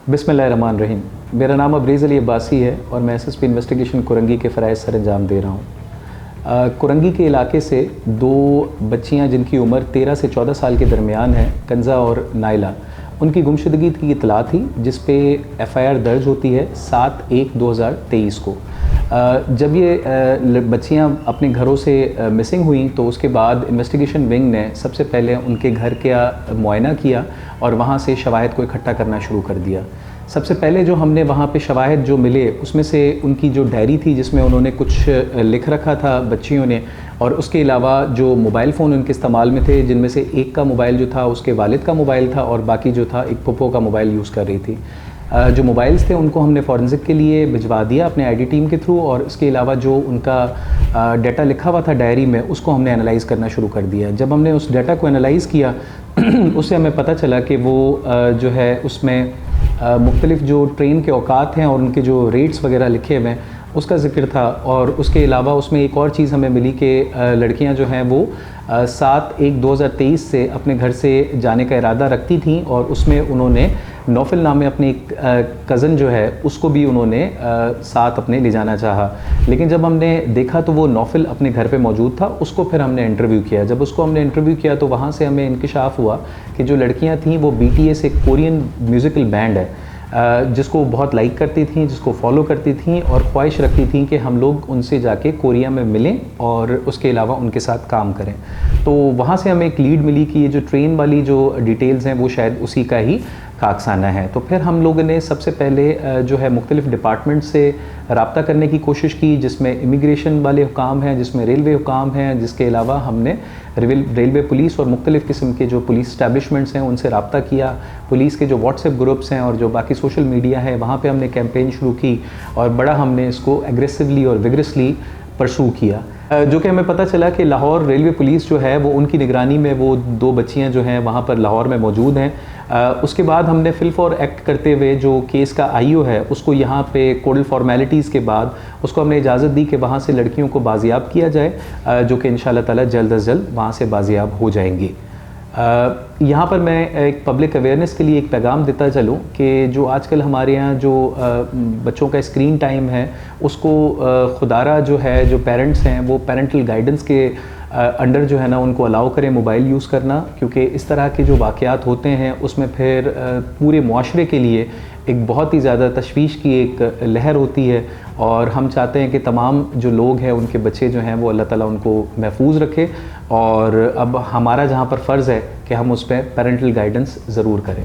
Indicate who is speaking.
Speaker 1: बिस्मिल्लाहिर्रहमानिर्रहीम। मेरा नाम अब्रेज़ अली अब्बासी है और मैं एसएसपी इन्वेस्टिगेशन कुरंगी के फ़राइज़ सर अंजाम दे रहा हूँ। कुरंगी के इलाके से दो बच्चियाँ जिनकी उम्र 13 से 14 साल के दरमियान है, कंज़ा और नाइला, उनकी गुमशुदगी की इत्तला थी जिस पे एफ़आईआर दर्ज होती है 7/1/2023 को। जब ये बच्चियाँ अपने घरों से मिसिंग हुई तो उसके बाद इन्वेस्टिगेशन विंग ने सबसे पहले उनके घर का मुआयना किया और वहाँ से शवाहिद को इकट्ठा करना शुरू कर दिया। सबसे पहले जो हमने वहाँ पे शवाहिद जो मिले उसमें से उनकी जो डायरी थी जिसमें उन्होंने कुछ लिख रखा था बच्चियों ने, और उसके अलावा जो मोबाइल फ़ोन उनके इस्तेमाल में थे जिनमें से एक का मोबाइल जो था उसके वालिद का मोबाइल था और बाकी जो था एक पुप्पो का मोबाइल यूज़ कर रही थी। जो मोबाइल्स थे उनको हमने फॉरेंसिक के लिए भिजवा दिया अपने आईडी टीम के थ्रू, और इसके अलावा जो उनका डाटा लिखा हुआ था डायरी में उसको हमने एनालाइज़ करना शुरू कर दिया। जब हमने उस डाटा को एनालाइज़ किया उससे हमें पता चला कि वो जो है उसमें मुख्तलिफ़ जो ट्रेन के औकात हैं और उनके जो रेट्स वगैरह लिखे हुए हैं उसका ज़िक्र था। और उसके अलावा उसमें एक और चीज़ हमें मिली कि लड़कियां जो हैं वो 7/1/2023 से अपने घर से जाने का इरादा रखती थीं और उसमें उन्होंने नौफल नामे अपने एक कज़न जो है उसको भी उन्होंने साथ अपने ले जाना चाहा। लेकिन जब हमने देखा तो वो नौफल अपने घर पे मौजूद था, उसको फिर हमने इंटरव्यू किया। जब उसको हमने इंटरव्यू किया तो वहाँ से हमें इंकशाफ हुआ कि जो लड़कियाँ थीं वो BTS एक कोरियन म्यूज़िकल बैंड है जिसको बहुत लाइक करती थीं, जिसको फॉलो करती थीं और ख्वाहिश रखती थीं कि हम लोग उनसे जाके कोरिया में मिलें और उसके अलावा उनके साथ काम करें। तो वहाँ से हमें एक लीड मिली कि ये जो ट्रेन वाली जो डिटेल्स हैं वो शायद उसी का ही कारखाना है। तो फिर हम लोगों ने सबसे पहले जो है मुख्तलिफ़ डिपार्टमेंट से रब्ता करने की कोशिश की, जिसमें इमिग्रेशन वाले हुकाम हैं, जिसमें रेलवे हुकाम हैं, जिसके अलावा हमने रेलवे पुलिस और मुख्तलिफ़ किस्म के जो पुलिस इस्टेब्लिशमेंट्स हैं उनसे रब्ता किया। पुलिस के जो व्हाट्सएप ग्रुप्स हैं और जो बाकी सोशल मीडिया है वहाँ पे हमने कैंपेन शुरू की और बड़ा हमने इसको एग्रेसिवली और विगरसली परसू किया। जो कि हमें पता चला कि लाहौर रेलवे पुलिस जो है वो उनकी निगरानी में वो दो बच्चियां जो हैं वहाँ पर लाहौर में मौजूद हैं। उसके बाद हमने फिल फॉर एक्ट करते हुए जो केस का IO है उसको यहाँ पे कोडल फॉर्मेलिटीज़ के बाद उसको हमने इजाज़त दी कि वहाँ से लड़कियों को बाजियाब किया जाए, जो कि इंशाअल्लाह ताला जल्द अज जल्द वहाँ से बाजियाब हो जाएंगी। यहाँ पर मैं एक पब्लिक अवेयरनेस के लिए एक पैगाम देता चलूँ कि जो आजकल हमारे यहाँ जो बच्चों का स्क्रीन टाइम है उसको खुदारा जो है जो पेरेंट्स हैं वो पेरेंटल गाइडेंस के अंडर जो है ना उनको अलाउ करें मोबाइल यूज़ करना, क्योंकि इस तरह के जो वाक़यात होते हैं उसमें फिर पूरे मुआशरे के लिए एक बहुत ही ज़्यादा तशवीश की एक लहर होती है और हम चाहते हैं कि तमाम जो लोग हैं उनके बच्चे जो हैं वो अल्लाह ताला उनको महफूज रखे। और अब हमारा जहाँ पर फ़र्ज़ है कि हम उस पर पेरेंटल गाइडेंस ज़रूर करें।